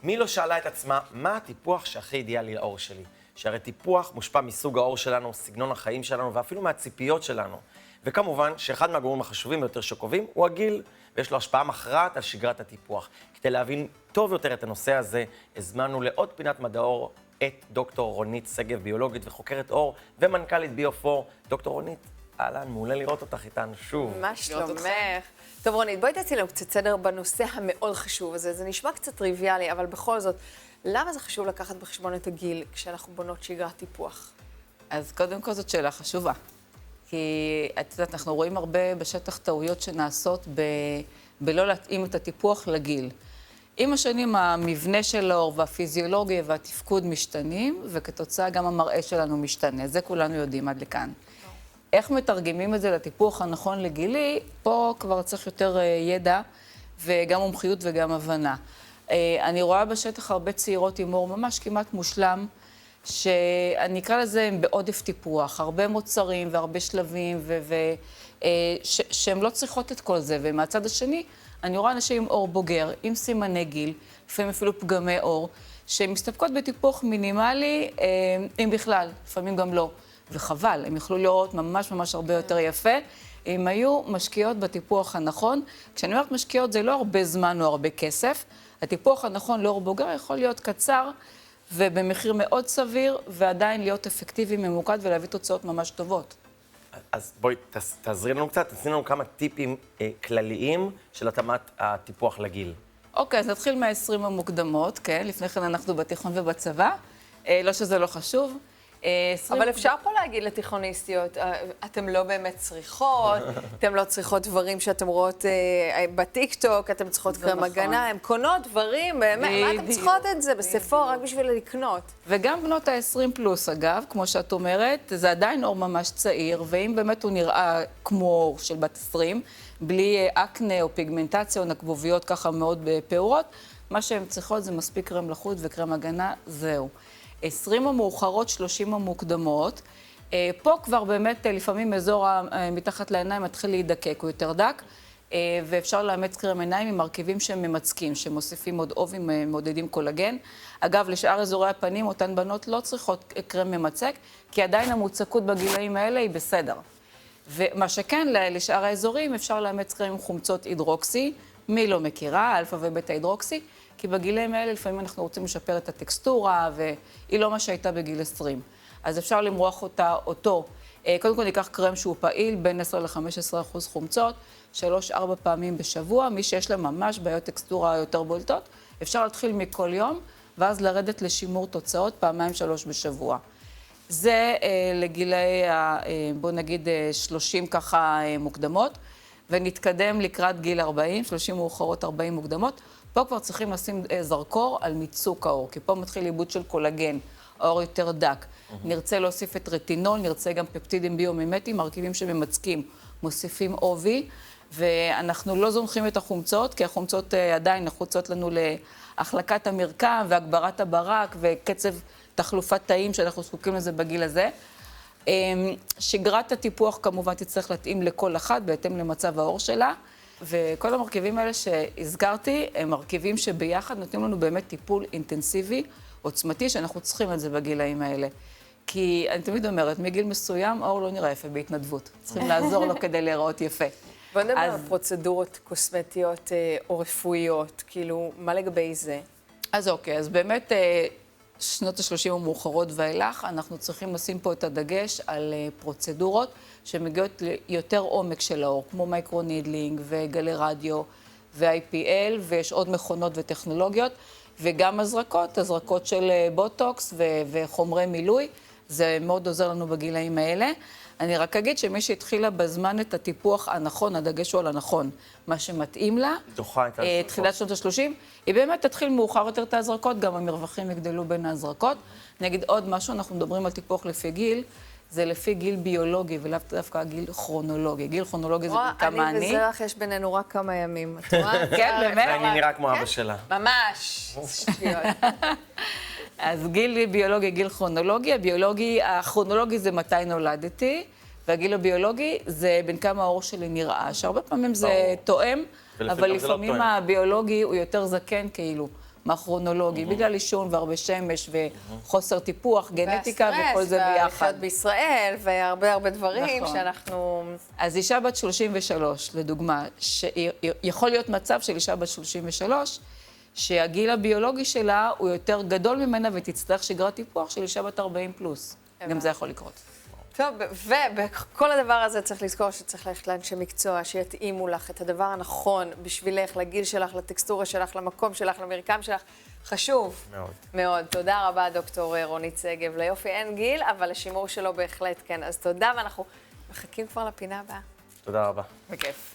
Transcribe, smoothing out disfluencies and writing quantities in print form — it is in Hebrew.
מי לא שאלה את עצמה, מה הטיפוח שהכי אידיאלי לעור שלי? שהרי טיפוח מושפע מסוג העור שלנו, סגנון החיים שלנו, ואפילו מהציפיות שלנו. וכמובן שאחד מהגורמים החשובים ביותר שקובעים הוא הגיל, ויש לו השפעה מכרעת על שגרת הטיפוח. כדי להבין טוב יותר את הנושא הזה, הזמנו לעוד פינת מדע עור את דוקטור רונית שגב, ביולוגית וחוקרת עור ומנכ"לית ביופור. דוקטור רונית, אהלן, מעולה לראות אותך איתנו שוב. מה שלומך? טוב, רונית, בואי תעשי לנו קצת סדר בנושא המאוד חשוב הזה. זה נשמע קצת טריוויאלי, אבל בכל זאת, למה זה חשוב לקחת בחשבון את הגיל כשאנחנו בונות שגרת טיפוח? אז קודם כל זאת שאלה חשובה. כי את יודעת, אנחנו רואים הרבה בשטח טעויות שנעשות בלא להתאים את הטיפוח לגיל. עם השנים המבנה של העור והפיזיולוגיה והתפקוד משתנים, וכתוצאה גם המראה שלנו משתנה. זה כולנו יודעים עד לכאן. איך מתרגמים את זה לטיפוח הנכון לגילי, פה כבר צריך יותר ידע וגם מומחיות וגם הבנה. אני רואה בשטח הרבה צעירות עם עור ממש כמעט מושלם, שאני אקרא לזה הם בעודף טיפוח, הרבה מוצרים והרבה שלבים, שהן לא צריכות את כל זה. ומהצד השני, אני רואה אנשים עם עור בוגר, עם סימני גיל, לפעמים אפילו פגמי עור, שמסתפקות בטיפוח מינימלי, אם בכלל, לפעמים גם לא. וחבל, הם יכלו לראות ממש ממש הרבה יותר יפה, אם היו משקיעות בטיפוח הנכון. כשאני אומרת משקיעות זה לא הרבה זמן או הרבה כסף, הטיפוח הנכון לעור בוגר יכול להיות קצר, ובמחיר מאוד סביר, ועדיין להיות אפקטיבי, ממוקד, ולהביא תוצאות ממש טובות. אז בואי, תעזרי לנו קצת, תעשי לנו כמה טיפים כלליים של התאמת הטיפוח לגיל. אוקיי, אז נתחיל מה-20 המוקדמות, כן? לפני כן אנחנו בתיכון ובצבא. לא שזה לא חשוב. אבל אפשר פה להגיד לתיכוניסטיות, אתם לא באמת צריכות, אתם לא צריכות דברים שאתם רואות בטיקטוק, אתם צריכות קרם הגנה, הן קונות דברים, באמת, מה אתם צריכות את זה בספור רק בשביל לקנות? וגם בנות ה-20 פלוס, אגב, כמו שאת אומרת, זה עדיין עור ממש צעיר, ואם באמת הוא נראה כמו עור של בת 20, בלי אקנה או פיגמנטציה או נקבוביות ככה מאוד פעורות, מה שהן צריכות זה מספיק קרם לחוט וקרם הגנה, זהו. 20 המאוחרות, 30 המוקדמות. פה כבר באמת לפעמים אזור מתחת לעיניים מתחיל להידקק, הוא יותר דק, ואפשר לאמץ קרם עיניים עם מרכיבים שהם ממצקים, שמוסיפים עוד עובים, מעודדים קולגן. אגב, לשאר אזורי הפנים, אותן בנות לא צריכות קרם ממצק, כי עדיין המוצקות בגילאים האלה היא בסדר. ומה שכן, לשאר האזורים אפשר לאמץ קרם עם חומצות הידרוקסי, מי לא מכירה, אלפא ובטא הידרוקסי, כי בגילאים האלה לפעמים אנחנו רוצים לשפר את הטקסטורה, והיא לא מה שהייתה בגיל 20. אז אפשר למרוח אותו. קודם כל ניקח קרם שהוא פעיל, בין 10 ל-15% חומצות, 3-4 פעמים בשבוע. מי שיש לה ממש בעיות טקסטורה יותר בולטות, אפשר להתחיל מכל יום, ואז לרדת לשימור תוצאות 2-3 בשבוע. זה לגילי, בוא נגיד, 30 ככה מוקדמות, ונתקדם לקראת גיל 40, 30 מאוחרות, 40 מוקדמות. פה כבר צריכים לשים זרקור על מיצוק העור, כי פה מתחיל איבוד של קולגן, העור יותר דק. נרצה להוסיף את רטינול, נרצה גם פפטידים ביומימטיים, מרכיבים שממצקים, מוסיפים עובי, ואנחנו לא זונחים את החומצות, כי החומצות עדיין נחוצות לנו להחלקת המרקם והגברת הברק וקצב תחלופת תאים שאנחנו זקוקים לזה בגיל הזה. שגרת הטיפוח כמובן תצטרך להתאים לכל אחת בהתאם למצב העור שלה. וכל המרכיבים האלה שהזכרתי, הם מרכיבים שביחד נותנים לנו באמת טיפול אינטנסיבי, עוצמתי, שאנחנו צריכים את זה בגילאים האלה. כי אני תמיד אומרת, מגיל מסוים, העור לא נראה יפה בהתנדבות. צריכים לעזור לו כדי להיראות יפה. בוא נדבר על פרוצדורות קוסמטיות או רפואיות, כאילו, מה לגבי זה? אז אוקיי, אז באמת שנות ה-30 המאוחרות ואילך, אנחנו צריכים לשים פה את הדגש על פרוצדורות שמגיעות ליותר עומק של העור, כמו מייקרונידלינג וגלי רדיו ו-IPL, ויש עוד מכונות וטכנולוגיות, וגם הזרקות של בוטוקס וחומרי מילוי, זה מאוד עוזר לנו בגילאים האלה. אני רק אגיד שמי שהתחילה בזמן את הטיפוח הנכון, הדגש הוא על הנכון, מה שמתאים לה, תחילת שנות ה-30, היא באמת תתחיל מאוחר יותר את ההזרקות, גם המרווחים יגדלו בין ההזרקות. נגיד עוד משהו, אנחנו מדברים על טיפוח לפי גיל, זה לפי גיל ביולוגי ולאו דווקא גיל כרונולוגי. גיל כרונולוגי זה כמה אני. אני וזרח יש בינינו רק כמה ימים. את רואה? כן, באמת? ואני נראה כמו אבא שלה. ממש. שטויות. אז גיל ביולוגי, גיל כרונולוגי. הכרונולוגי זה מתי נולדתי, והגיל הביולוגי זה בין כמה העור שלי נראה, שהרבה פעמים זה תואם, אבל לפעמים הביולוגי הוא יותר זקן כאילו. מהכרונולוגי, בגלל עישון והרבה שמש וחוסר טיפוח, גנטיקה וכל זה ביחד. והלחיות בישראל, והרבה הרבה דברים נכון. שאנחנו... אז אישה בת 33, לדוגמה, יכול להיות מצב של אישה בת 33, שהגיל הביולוגי שלה הוא יותר גדול ממנה ותצטרך שגרת טיפוח של אישה בת 40 פלוס. גם זה יכול לקרות. טוב, ובכל הדבר הזה צריך לזכור שצריך ללכת לאנשי מקצוע, שיתאימו לך את הדבר הנכון בשבילך, לגיל שלך, לטקסטורה שלך, למקום שלך, למרקם שלך. חשוב. מאוד. מאוד. תודה רבה, דוקטור רונית שגב. ליופי אין גיל, אבל לשימור שלו בהחלט כן. אז תודה, ואנחנו מחכים כבר לפינה הבאה. תודה רבה. בכיף.